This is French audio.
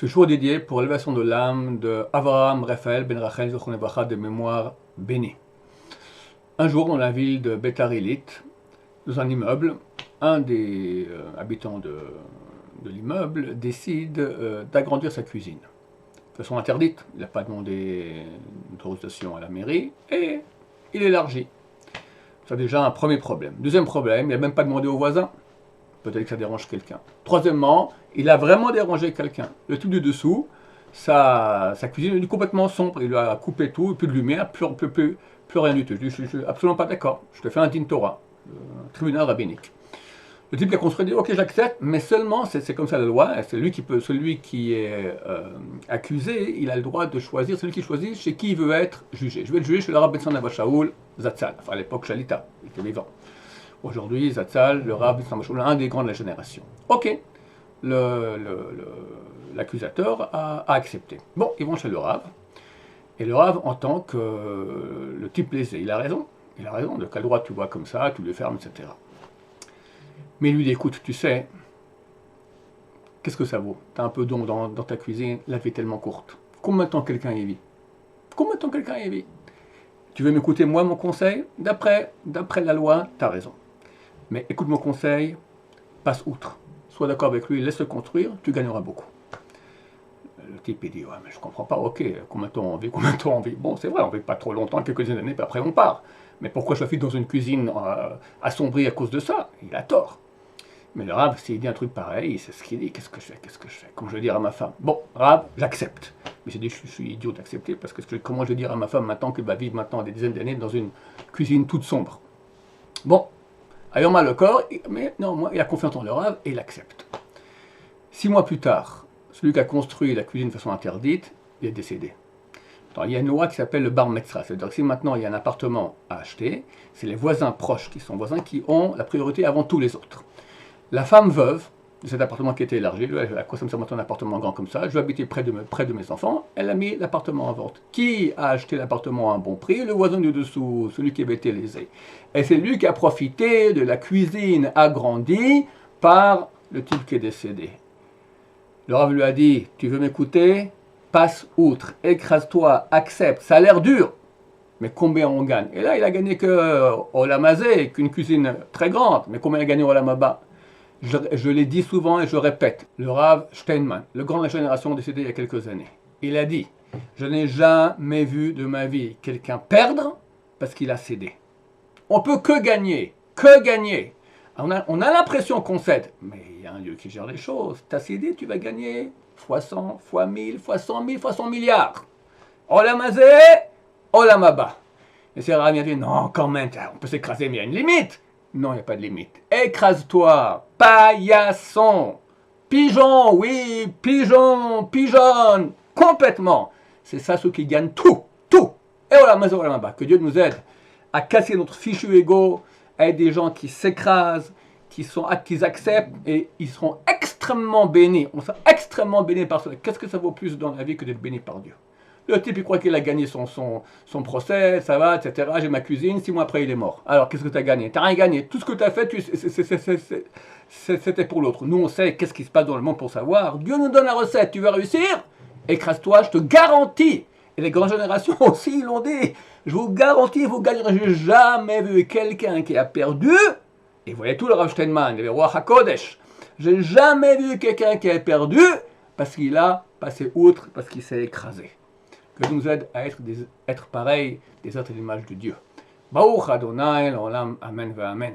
Ce jour dédié pour l'élévation de l'âme de Avraham Raphaël Ben Rachel Zochron Lebracha de mémoire bénie. Un jour, dans la ville de Beitar Illit, dans un immeuble, un des habitants de l'immeuble décide d'agrandir sa cuisine. De façon interdite, il n'a pas demandé une autorisation à la mairie et il élargit. C'est déjà un premier problème. Deuxième problème, il n'a même pas demandé aux voisins. Peut-être que ça dérange quelqu'un. Troisièmement, il a vraiment dérangé quelqu'un. Le type du dessous, sa cuisine est complètement sombre. Il lui a coupé tout, plus de lumière, plus rien du tout. Je suis absolument pas d'accord. Je te fais un din Torah, un tribunal rabbinique. Le type qui a construit dit ok, j'accepte, mais seulement, c'est comme ça la loi, c'est celui qui est accusé, il a le droit de choisir, celui qui choisit chez qui il veut être jugé. Je vais être jugé chez le Rav Benson Abba Shaul Zatzal, enfin à l'époque Shalita, il était vivant. Aujourd'hui, Zatzal, le Rav Benson Abba Shaul, un des grands de la génération. Ok, l'accusateur a accepté. Bon, ils vont chez le Rav, et le Rav entend que le type lésé, il a raison, de quel droit tu vois comme ça, tu le fermes, etc. Mais il lui dit, écoute, tu sais, qu'est-ce que ça vaut? Tu as un peu d'ombre dans ta cuisine, la vie est tellement courte. Combien de temps quelqu'un y vit? Combien de temps quelqu'un y vit? Tu veux m'écouter, moi, mon conseil? D'après la loi, tu as raison. Mais écoute mon conseil, passe outre. Sois d'accord avec lui, laisse-le construire, tu gagneras beaucoup. Le type, il dit, ouais, mais je comprends pas, ok, combien de temps on vit? Bon, c'est vrai, on vit pas trop longtemps, quelques années, puis après on part. Mais pourquoi je suis dans une cuisine assombrie à cause de ça? Il a tort. Mais le Rav, s'il dit un truc pareil, c'est ce qu'il dit. Qu'est-ce que je fais? Comment je vais dire à ma femme? Bon, Rav, j'accepte. Mais j'ai dit, je suis idiot d'accepter, parce que comment je vais dire à ma femme maintenant qu'elle va vivre maintenant des dizaines d'années dans une cuisine toute sombre? Bon, ayant mal au corps, mais non, moi, il a confiance en le Rav et il accepte. 6 mois plus tard, celui qui a construit la cuisine de façon interdite, il est décédé. Alors, il y a une loi qui s'appelle le bar metzra, c'est-à-dire que si maintenant il y a un appartement à acheter, c'est les voisins proches qui sont voisins qui ont la priorité avant tous les autres. La femme veuve de cet appartement qui était élargi, à quoi ça me sert maintenant un appartement grand comme ça, je veux habiter près de mes enfants, elle a mis l'appartement en vente. Qui a acheté l'appartement à un bon prix? Le voisin du dessous, celui qui avait été lésé. Et c'est lui qui a profité de la cuisine agrandie par le type qui est décédé. Le Rav lui a dit, tu veux m'écouter? Passe outre, écrase-toi, accepte, ça a l'air dur, mais combien on gagne? Et là, il a gagné que Olam Hazé, qu'une cuisine très grande, mais combien il a gagné Olam Haba? Je l'ai dit souvent et je le répète, le Rav Steinman, le grand de la génération décédé il y a quelques années, il a dit, je n'ai jamais vu de ma vie quelqu'un perdre parce qu'il a cédé. On peut que gagner, que gagner. On a l'impression qu'on cède, mais il y a un Dieu qui gère les choses. Tu as cédé, tu vas gagner fois 100, fois 1000, fois 100 000, fois 100 milliards. Olam Hazé, Olam Haba. Et c'est Rav dit, non, quand même, on peut s'écraser, mais il y a une limite. Non, il n'y a pas de limite. Écrase-toi, paillasson, pigeon, oui, pigeonne, complètement. C'est ça ceux qui gagnent tout. Et Olam Hazé, Olam Haba. Que Dieu nous aide à casser notre fichu ego, à être des gens qui s'écrasent, qui acceptent, et ils seront extrêmement bénis. On sera extrêmement bénis par ça. Qu'est-ce que ça vaut plus dans la vie que d'être béni par Dieu? Le type, il croit qu'il a gagné son procès, ça va, etc. J'ai ma cuisine, 6 mois après, il est mort. Alors, qu'est-ce que tu as gagné? Tu n'as rien gagné. Tout ce que tu as fait, c'était pour l'autre. Nous, on sait qu'est-ce qui se passe dans le monde pour savoir. Dieu nous donne la recette. Tu veux réussir? Écrase-toi, je te garantis. Et les grandes générations aussi, ils l'ont dit. Je vous garantis, vous gagnerez. Je n'ai jamais vu quelqu'un qui a perdu. Et vous voyez tout le Rav Steinman, le roi HaKodesh. J'ai jamais vu quelqu'un qui a perdu parce qu'il a passé outre, parce qu'il s'est écrasé. Que Dieu nous aide à être pareil, des êtres d'image de Dieu. Baruch Adonai, l'olam, amen, ve amen.